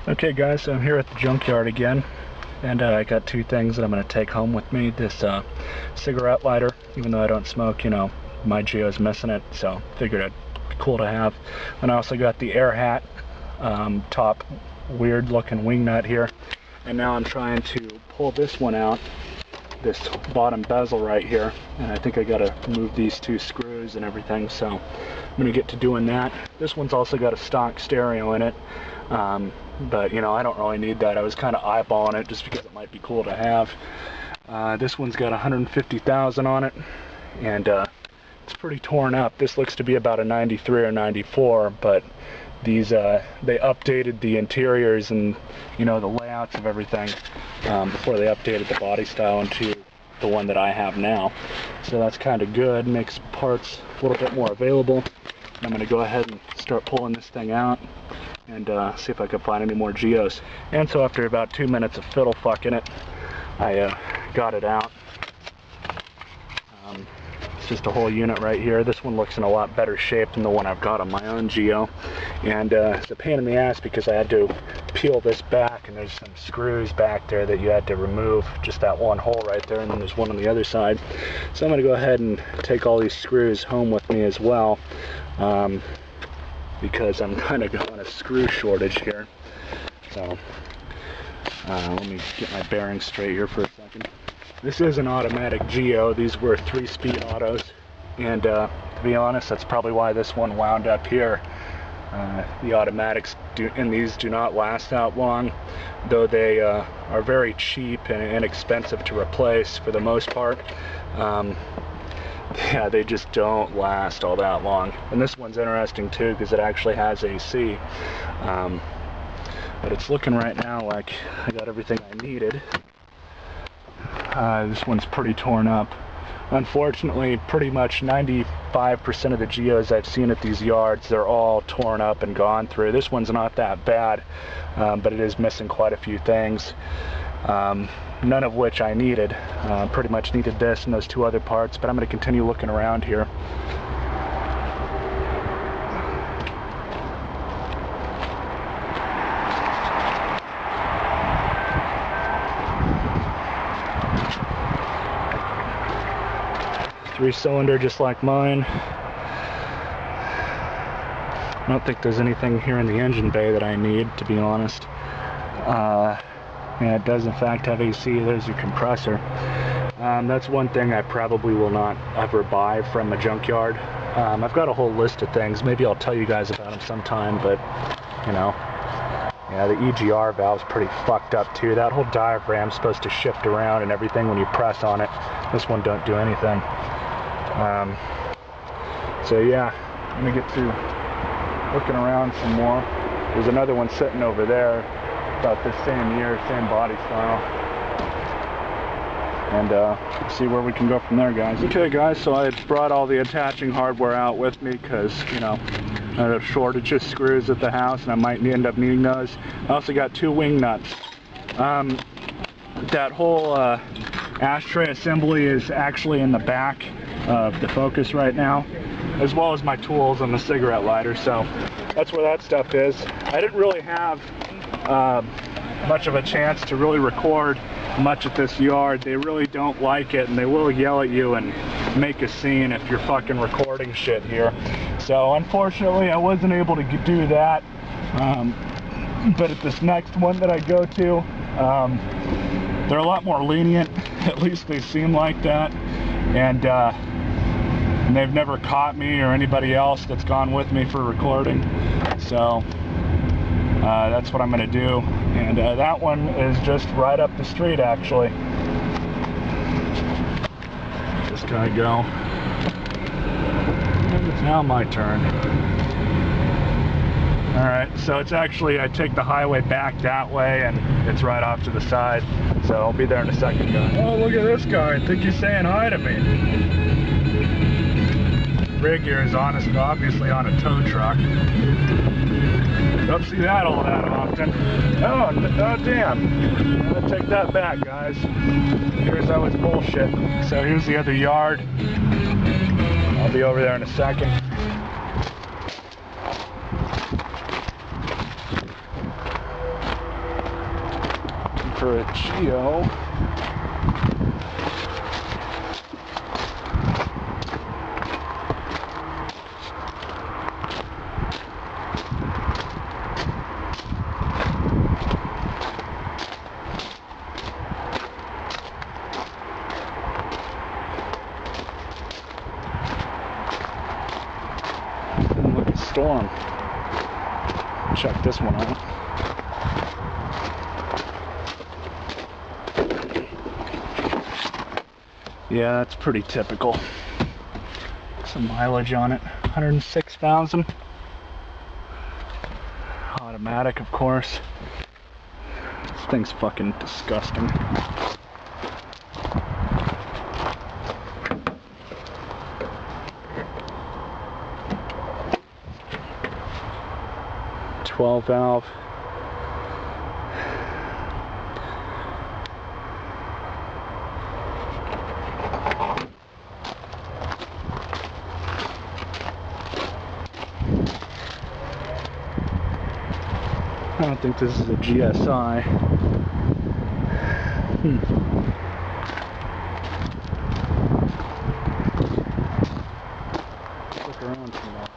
Okay guys, so I'm here at the junkyard again, and I got two things that I'm going to take home with me. This cigarette lighter, even though I don't smoke, you know, my Geo's missing it, so figured it'd be cool to have. And I also got the air hat, top weird looking wing nut here, and now I'm trying to pull this one out, this bottom bezel right here, and I think I got to move these two screws and everything, so I'm going to get to doing that. This one's also got a stock stereo in it. But you know, I don't really need that. I was kind of eyeballing it just because it might be cool to have. This one's got 150,000 on it, and it's pretty torn up. This looks to be about a 93 or 94, but these they updated the interiors and, you know, the layouts of everything before they updated the body style into the one that I have now. So that's kind of good. Makes parts a little bit more available. And I'm going to go ahead and start pulling this thing out and see if I can find any more Geos. And so after about 2 minutes of fiddle fucking it, I got it out. It's just a whole unit right here. This one looks in a lot better shape than the one I've got on my own Geo. And it's a pain in the ass because I had to peel this back, and there's some screws back there that you had to remove, just that one hole right there, and then there's one on the other side. So I'm going to go ahead and take all these screws home with me as well. Because I'm kind of on a screw shortage here. So let me get my bearings straight here for a second. This is an automatic Geo. These were 3-speed autos, and to be honest, that's probably why this one wound up here. The automatics in these do not last that long, though they are very cheap and inexpensive to replace for the most part. Yeah, they just don't last all that long. And this one's interesting too because it actually has AC. But it's looking right now like I got everything I needed. This one's pretty torn up. Unfortunately, pretty much 95% of the Geos I've seen at these yards, they're all torn up and gone through. This one's not that bad, but it is missing quite a few things. None of which I needed. Pretty much needed this and those two other parts, but I'm going to continue looking around here. Three-cylinder just like mine. I don't think there's anything here in the engine bay that I need, to be honest. Yeah, it does in fact have AC. There's your compressor. That's one thing I probably will not ever buy from a junkyard. I've got a whole list of things. Maybe I'll tell you guys about them sometime, but, you know. Yeah, the EGR valve's pretty fucked up too. That whole diaphragm's supposed to shift around and everything when you press on it. This one don't do anything. So yeah, I'm gonna get to looking around some more. There's another one sitting over there, about this same year, same body style, and see where we can go from there, guys. Okay guys, so I had brought all the attaching hardware out with me because, you know, I had a shortage of screws at the house and I might end up needing those. I also got two wing nuts. That whole ashtray assembly is actually in the back of the Focus right now, as well as my tools and the cigarette lighter, so that's where that stuff is. I didn't really have much of a chance to really record much at this yard. They really don't like it, and they will yell at you and make a scene if you're fucking recording shit here. So unfortunately I wasn't able to do that, but at this next one that I go to, they're a lot more lenient, at least they seem like that, and they've never caught me or anybody else that's gone with me for recording, so that's what I'm going to do. And that one is just right up the street, actually. Just gotta go. And it's now my turn. Alright, so it's actually, I take the highway back that way and it's right off to the side. So I'll be there in a second, guys. Oh, look at this guy. I think he's saying hi to me. Rig here is obviously on a tow truck. Don't see that all that often. Oh damn. I'm gonna take that back, guys. Here's that was bullshit. So here's the other yard. I'll be over there in a second. for a Geo. And look at Storm. Check this one out. Yeah, that's pretty typical. Some mileage on it, 106,000. Automatic, of course. This thing's fucking disgusting. .12 valve. I don't think this is a GSI. Look around some more.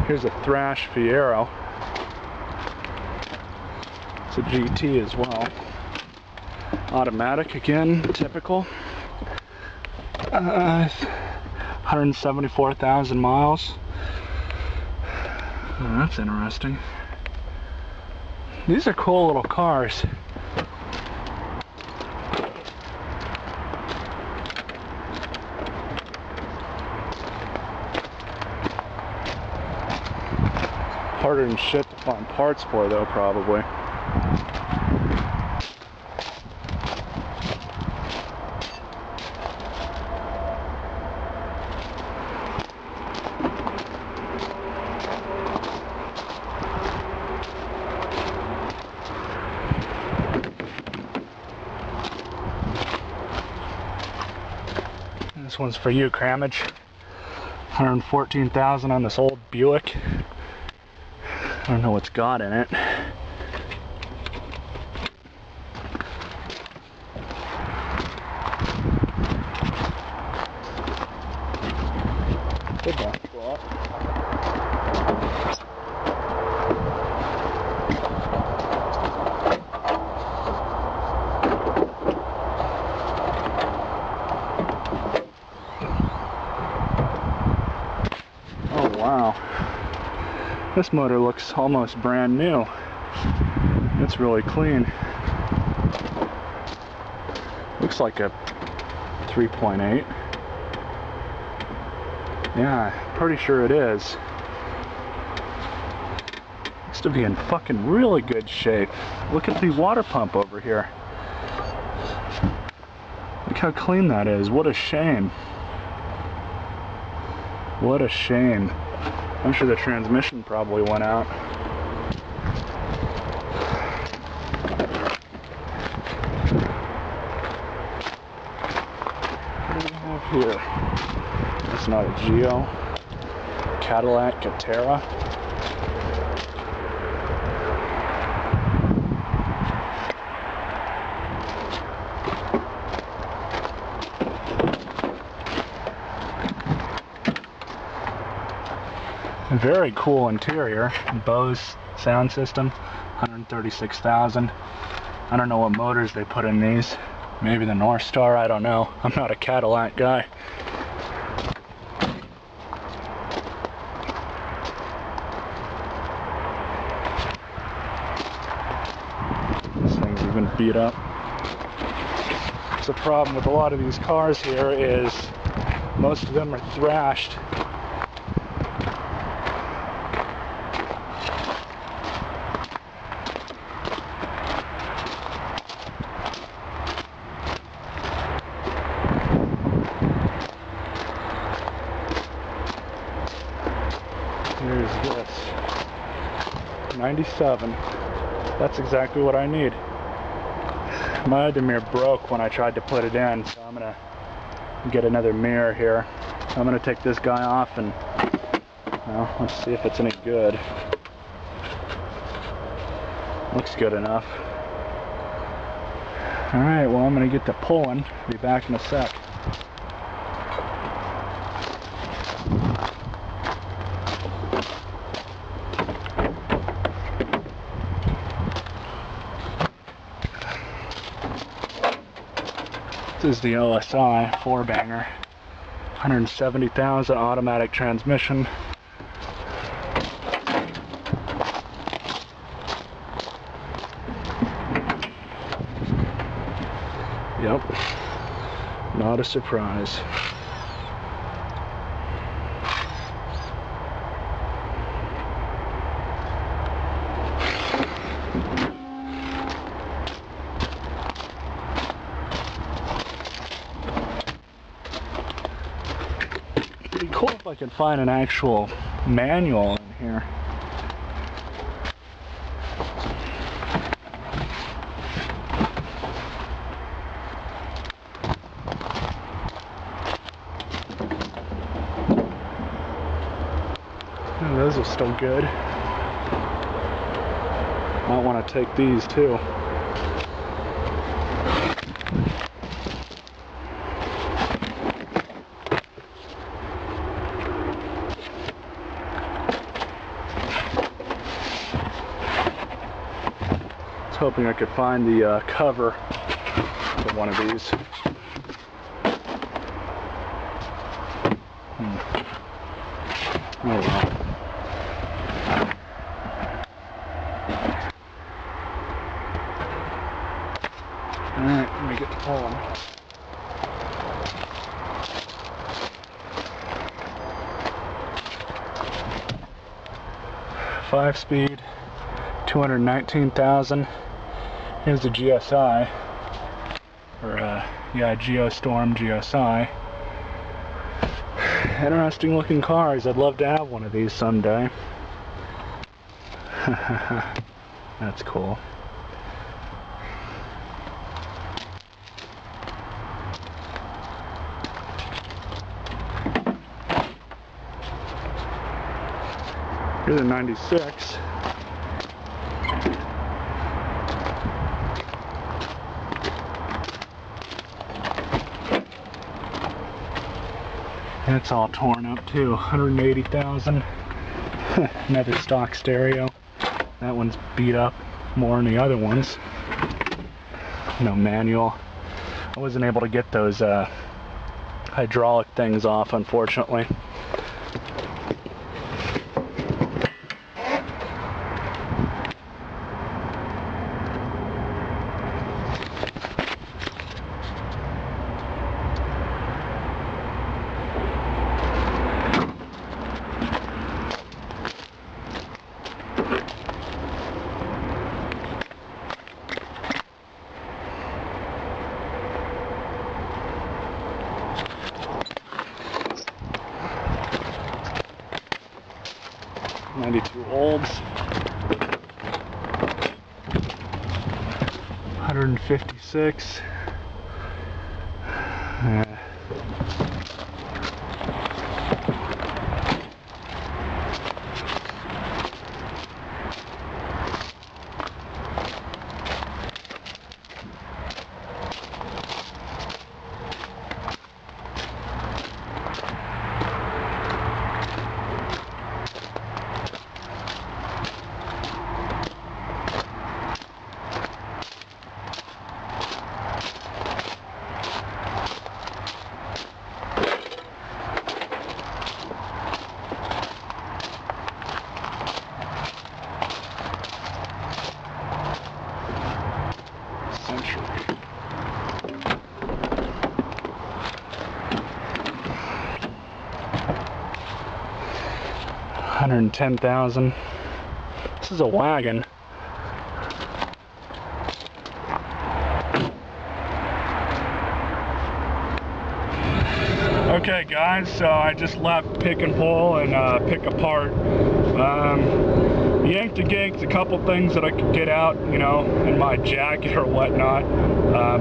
Here's a Thrash Fiero. It's a GT as well. Automatic again, typical. 174,000 miles. Oh, that's interesting. These are cool little cars. Harder than shit to find parts for though, probably. This one's for you, Cramage. 114,000 on this old Buick. I don't know what's got in it. Good one. Go up. Wow, this motor looks almost brand new. It's really clean. Looks like a 3.8. Yeah, pretty sure it is. Looks to be in fucking really good shape. Look at the water pump over here. Look how clean that is. What a shame. What a shame. I'm sure the transmission probably went out. What do we have here? That's not a Geo. Cadillac Catera. Very cool interior. Bose sound system, 136,000. I don't know what motors they put in these. Maybe the North Star, I don't know. I'm not a Cadillac guy. This thing's even beat up. The problem with a lot of these cars here is most of them are thrashed. Here's this. 97. That's exactly what I need. My other mirror broke when I tried to put it in, so I'm gonna get another mirror here. I'm going to take this guy off and, well, let's see if it's any good. Looks good enough. Alright, well, I'm going to get to pulling. Be back in a sec. This is the OSI 4-banger, 170,000 automatic transmission. Yep, not a surprise. It'd be cool if I could find an actual manual in here. Oh, those are still good. Might want to take these too. Hoping I could find the cover for one of these. Oh well. Alright, let me get to pulling. Five-speed, 219,000. Here's the GSI, or yeah, Geostorm GSI. Interesting looking cars. I'd love to have one of these someday. That's cool. Here's a 96. It's all torn up too. 180,000. Another stock stereo. That one's beat up more than the other ones. No manual. I wasn't able to get those hydraulic things off, unfortunately. '92 Olds, 156. $110,000. This is a wagon. Okay guys, so I just left Pick and Pull and Pick Apart. yanked and ganked a couple things that I could get out, you know, in my jacket or whatnot.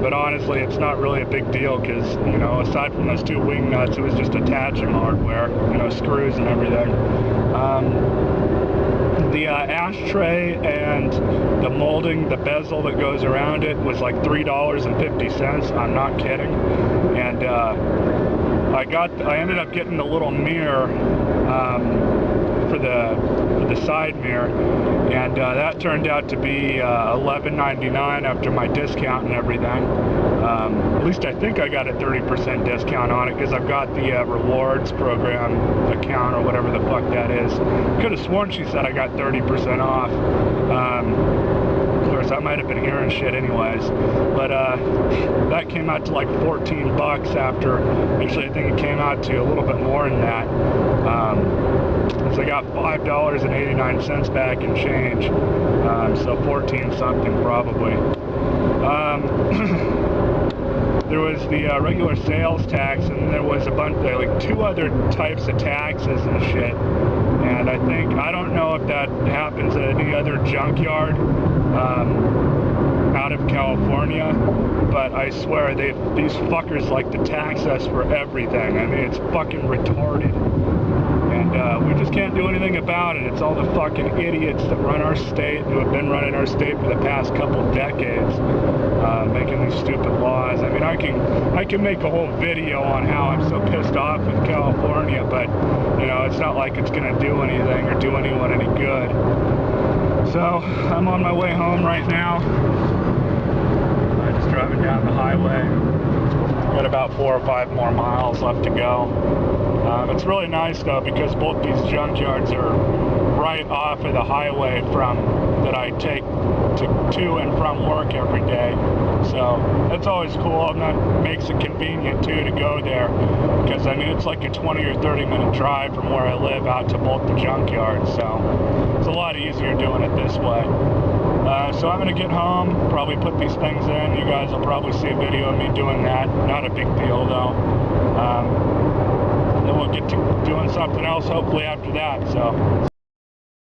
But honestly, it's not really a big deal because, you know, aside from those 2 wing nuts, it was just attaching hardware, you know, screws and everything. The ashtray and the molding, the bezel that goes around it was like $3.50. I'm not kidding. And I ended up getting the little mirror for the side mirror, and that turned out to be $11.99 after my discount and everything. At least I think I got a 30% discount on it because I've got the rewards program account or whatever the fuck that is. Could have sworn she said I got 30% off. Of course, I might have been hearing shit anyways, but that came out to like 14 bucks after, actually I think it came out to a little bit more than that. So I got $5.89 back in change, so 14 something probably. There was the regular sales tax, and there was a bunch of, like 2 other types of taxes and shit. And I don't know if that happens at any other junkyard out of California, but I swear these fuckers like to tax us for everything. I mean, it's fucking retarded. And we just can't do anything about it. It's all the fucking idiots that run our state, who have been running our state for the past couple decades, making these stupid laws. I mean, I can make a whole video on how I'm so pissed off with California, but, you know, it's not like it's going to do anything or do anyone any good. So, I'm on my way home right now. I'm just driving down the highway. Got about 4 or 5 more miles left to go. It's really nice though, because both these junkyards are right off of the highway that I take to and from work every day. So that's always cool, and that makes it convenient too to go there, because I mean it's like a 20 or 30 minute drive from where I live out to both the junkyards, so it's a lot easier doing it this way. So I'm going to get home, probably put these things in. You guys will probably see a video of me doing that. Not a big deal though. Then we'll get to doing something else hopefully after that. So